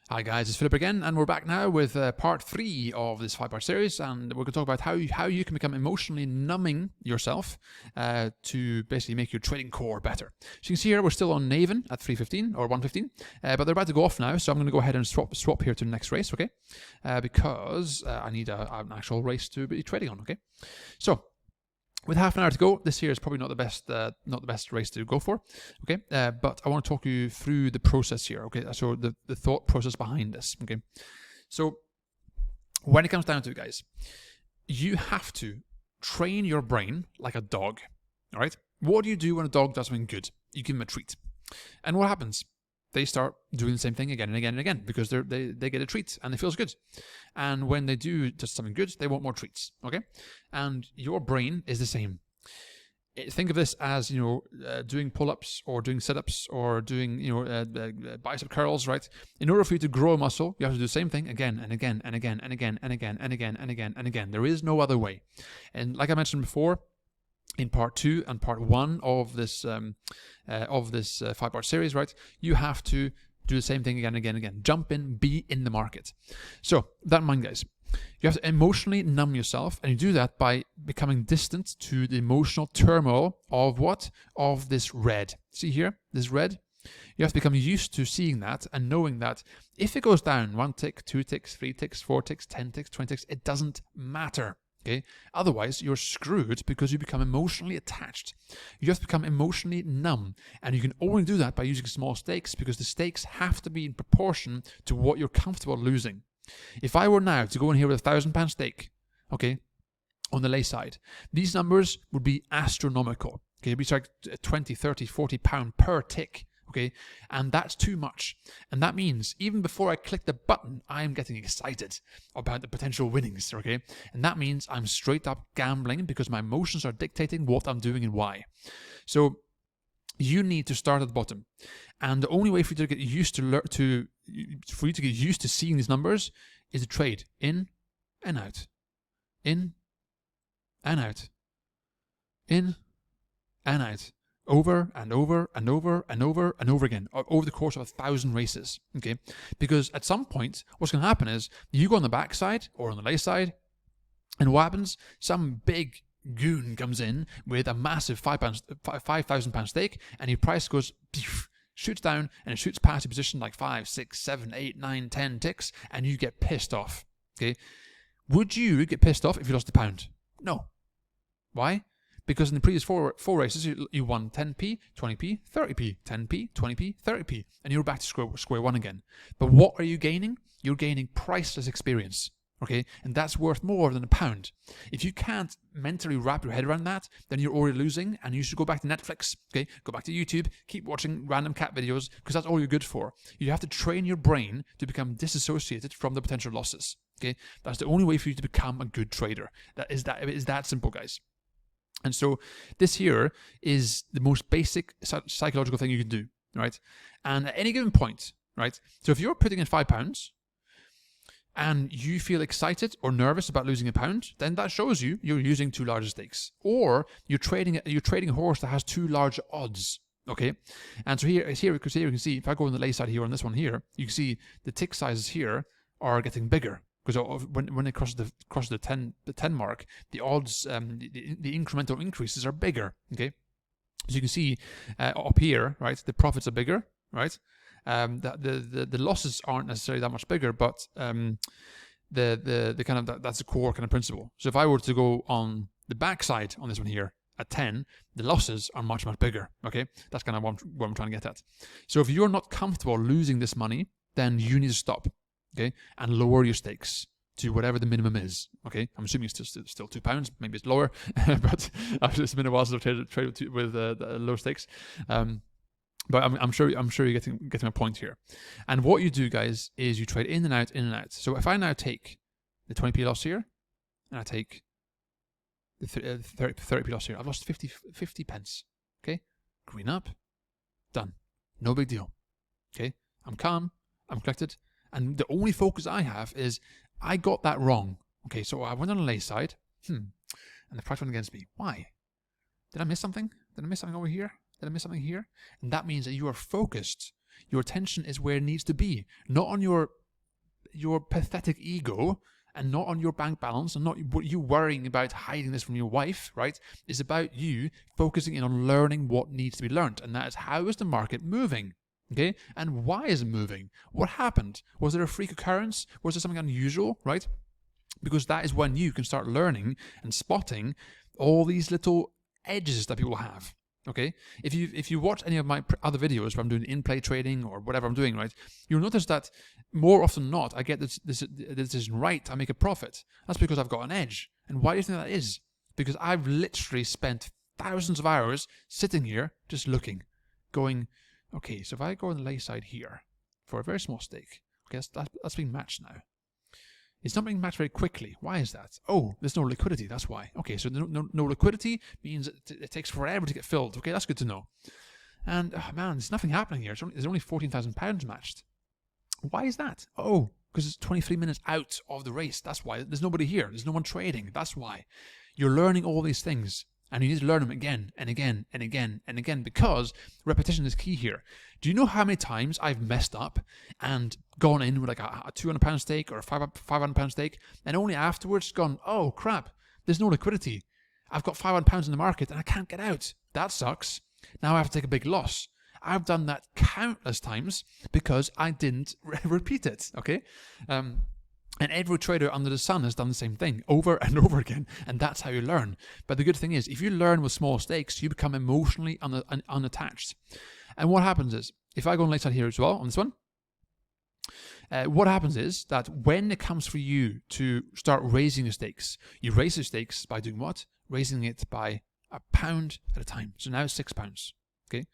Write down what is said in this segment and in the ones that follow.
Hi guys, it's Philip again, and we're back now with part 3 of this 5-part series, and we're going to talk about how you can become emotionally numbing yourself to basically make your trading core better. So you can see here we're still on Naven at 315 or 115, but they're about to go off now, so I'm going to go ahead and swap here to the next race, okay? Because I need an actual race to be trading on, okay? So with half an hour to go, this here is probably not the best race to go for, okay? But I want to talk you through the process here, okay? So the thought process behind this, okay? So when it comes down to it, guys, you have to train your brain like a dog, all right? What do you do when a dog does something good? You give him a treat. And what happens? They start doing the same thing again and again and again because they get a treat and it feels good. And when they do just something good, they want more treats, okay? And your brain is the same. Think of this as, doing pull-ups or doing sit-ups or doing, bicep curls, right? In order for you to grow a muscle, you have to do the same thing again and again and again and again and again and again and again and again. There is no other way. And like I mentioned before, in part 2 and part 1 of this 5-part series, right? You have to do the same thing again and again and again. Jump in, be in the market. So, that in mind, guys. You have to emotionally numb yourself, and you do that by becoming distant to the emotional turmoil of what? Of this red. See here? This red? You have to become used to seeing that and knowing that if it goes down 1 tick, 2 ticks, 3 ticks, 4 ticks, 10 ticks, 20 ticks, it doesn't matter. Okay? Otherwise, you're screwed because you become emotionally attached. You have to become emotionally numb. And you can only do that by using small stakes because the stakes have to be in proportion to what you're comfortable losing. If I were now to go in here with £1,000 stake, okay, on the lay side, these numbers would be astronomical. Okay, it'd be like 20, 30, 40 pound per tick. Okay, and that's too much. And that means even before I click the button, I'm getting excited about the potential winnings, okay? And that means I'm straight up gambling because my emotions are dictating what I'm doing and why. So you need to start at the bottom. And the only way for you to get used to seeing these numbers is to trade in and out. In and out. In and out. Over and over and over and over and over again, over the course of 1,000 races, okay? Because at some point, what's going to happen is you go on the backside or on the lay side, and what happens? Some big goon comes in with a massive £5,000 stake, and your price goes, shoots down, and it shoots past your position like 5, 6, 7, 8, 9, 10 ticks, and you get pissed off, okay? Would you get pissed off if you lost £1? No. Why? Because in the previous four races, you won 10p, 20p, 30p, 10p, 20p, 30p, and you're back to square one again. But what are you gaining? You're gaining priceless experience, okay? And that's worth more than £1. If you can't mentally wrap your head around that, then you're already losing, and you should go back to Netflix, okay? Go back to YouTube, keep watching random cat videos, because that's all you're good for. You have to train your brain to become disassociated from the potential losses, okay? That's the only way for you to become a good trader. It is that simple, guys. And so this here is the most basic psychological thing you can do, right? And at any given point, right? So if you're putting in £5 and you feel excited or nervous about losing £1, then that shows you're using too large stakes, or you're trading a horse that has too large odds. Okay, and so here you can see if I go on the lay side here on this one here, you can see the tick sizes here are getting bigger. Because when it crosses the 10 mark, the odds, the incremental increases are bigger. Okay, so you can see up here, right? The profits are bigger, right? The losses aren't necessarily that much bigger, but the kind of that's the core kind of principle. So if I were to go on the backside on this one here at 10, the losses are much bigger. Okay, that's kind of what I'm trying to get at. So if you're not comfortable losing this money, then you need to stop. Okay, and lower your stakes to whatever the minimum is. Okay, I'm assuming it's still £2. Maybe it's lower, but it's been a while since I've traded with low stakes. But I'm sure you're getting my point here. And what you do, guys, is you trade in and out, in and out. So if I now take the 20p loss here, and I take the 30p loss here, I've lost 50 pence. Okay, green up, done, no big deal. Okay, I'm calm, I'm collected. And the only focus I have is, I got that wrong. Okay, so I went on the lay side. And the price went against me. Why? Did I miss something? Did I miss something over here? Did I miss something here? And that means that you are focused Your attention is where it needs to be, not on your pathetic ego, and not on your bank balance, and not you worrying about hiding this from your wife, right? It's about you focusing in on learning what needs to be learned, and that is, how is the market moving? Okay, and why is it moving? What happened? Was there a freak occurrence? Was there something unusual, right? Because that is when you can start learning and spotting all these little edges that people have. Okay, if you watch any of my other videos where I'm doing in-play trading or whatever I'm doing, right, you'll notice that more often than not, I get this decision right, I make a profit. That's because I've got an edge. And why do you think that is? Because I've literally spent thousands of hours sitting here just looking, going, okay, so if I go on the lay side here for a very small stake, okay, that's being matched now. It's not being matched very quickly. Why is that? Oh, there's no liquidity. That's why. Okay, so no liquidity means it takes forever to get filled. Okay, that's good to know. And, oh man, there's nothing happening here. There's only £14,000 matched. Why is that? Oh, because it's 23 minutes out of the race. That's why. There's nobody here. There's no one trading. That's why. You're learning all these things. And you need to learn them again and again and again and again, because repetition is key here. Do you know how many times I've messed up and gone in with like a £200 stake or a £500 stake, and only afterwards gone, oh crap, there's no liquidity. I've got £500 in the market and I can't get out. That sucks. Now I have to take a big loss. I've done that countless times because I didn't repeat it, okay? And every trader under the sun has done the same thing over and over again, and that's how you learn. But the good thing is, if you learn with small stakes, you become emotionally unattached. And what happens is, if I go on late side here as well, on this one, what happens is that when it comes for you to start raising the stakes, you raise the stakes by doing what? Raising it by £1 at a time. So now it's £6, okay?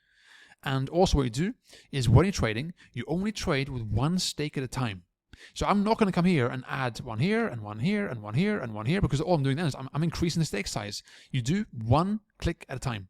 And also what you do is, when you're trading, you only trade with one stake at a time. So I'm not going to come here and add one here and one here and one here and one here, because all I'm doing then is I'm increasing the stake size. You do one click at a time.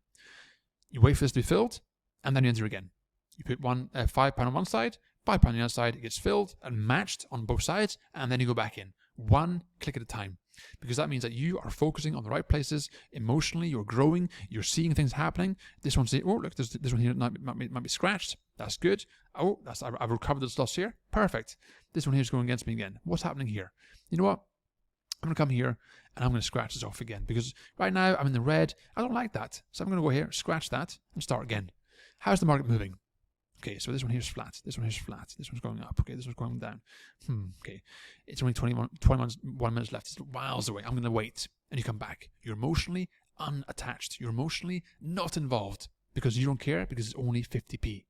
You wait for this to be filled, and then you enter again. You put £5 on one side, £5 on the other side, it gets filled and matched on both sides, and then you go back in. One click at a time. Because that means that you are focusing on the right places emotionally, you're growing, you're seeing things happening. This one's saying, oh look, this one here might be scratched. That's good. Oh, I've recovered this loss here. Perfect. This one here is going against me again. What's happening here? You know what? I'm going to come here and I'm going to scratch this off again, because right now I'm in the red. I don't like that. So I'm going to go here, scratch that, and start again. How's the market moving? Okay, so this one here's flat, this one here's flat, this one's going up, okay, this one's going down. Okay, it's only 21 minutes left, it's miles away, I'm going to wait. And you come back. You're emotionally unattached. You're emotionally not involved, because you don't care, because it's only 50p.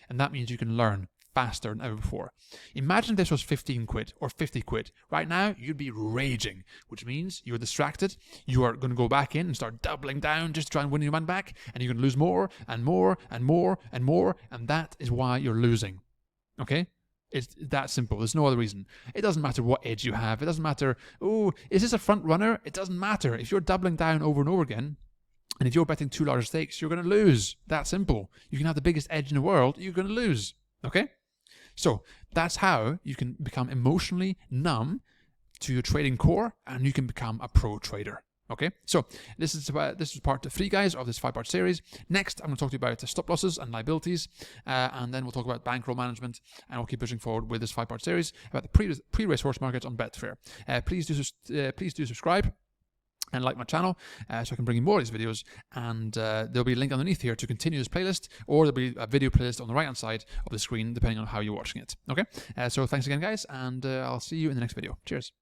And that means you can learn faster than ever before. Imagine this was 15 quid or 50 quid. Right now, you'd be raging, which means you're distracted. You are going to go back in and start doubling down just to try and win your money back, and you're going to lose more and more and more and more, and that is why you're losing. Okay? It's that simple. There's no other reason. It doesn't matter what edge you have. It doesn't matter, oh, is this a front runner? It doesn't matter. If you're doubling down over and over again, and if you're betting two larger stakes, you're going to lose. That simple. You can have the biggest edge in the world, you're going to lose. Okay? So that's how you can become emotionally numb to your trading core, and you can become a pro trader. Okay, so this is part 3, guys, of this 5-part series. Next, I'm going to talk to you about stop losses and liabilities, and then we'll talk about bankroll management, and we'll keep pushing forward with this 5-part series about the pre-race horse markets on Betfair. Please do subscribe and like my channel, so I can bring you more of these videos, and there'll be a link underneath here to continue this playlist, or there'll be a video playlist on the right hand side of the screen, depending on how you're watching it. Okay, so thanks again, guys, and I'll see you in the next video. Cheers.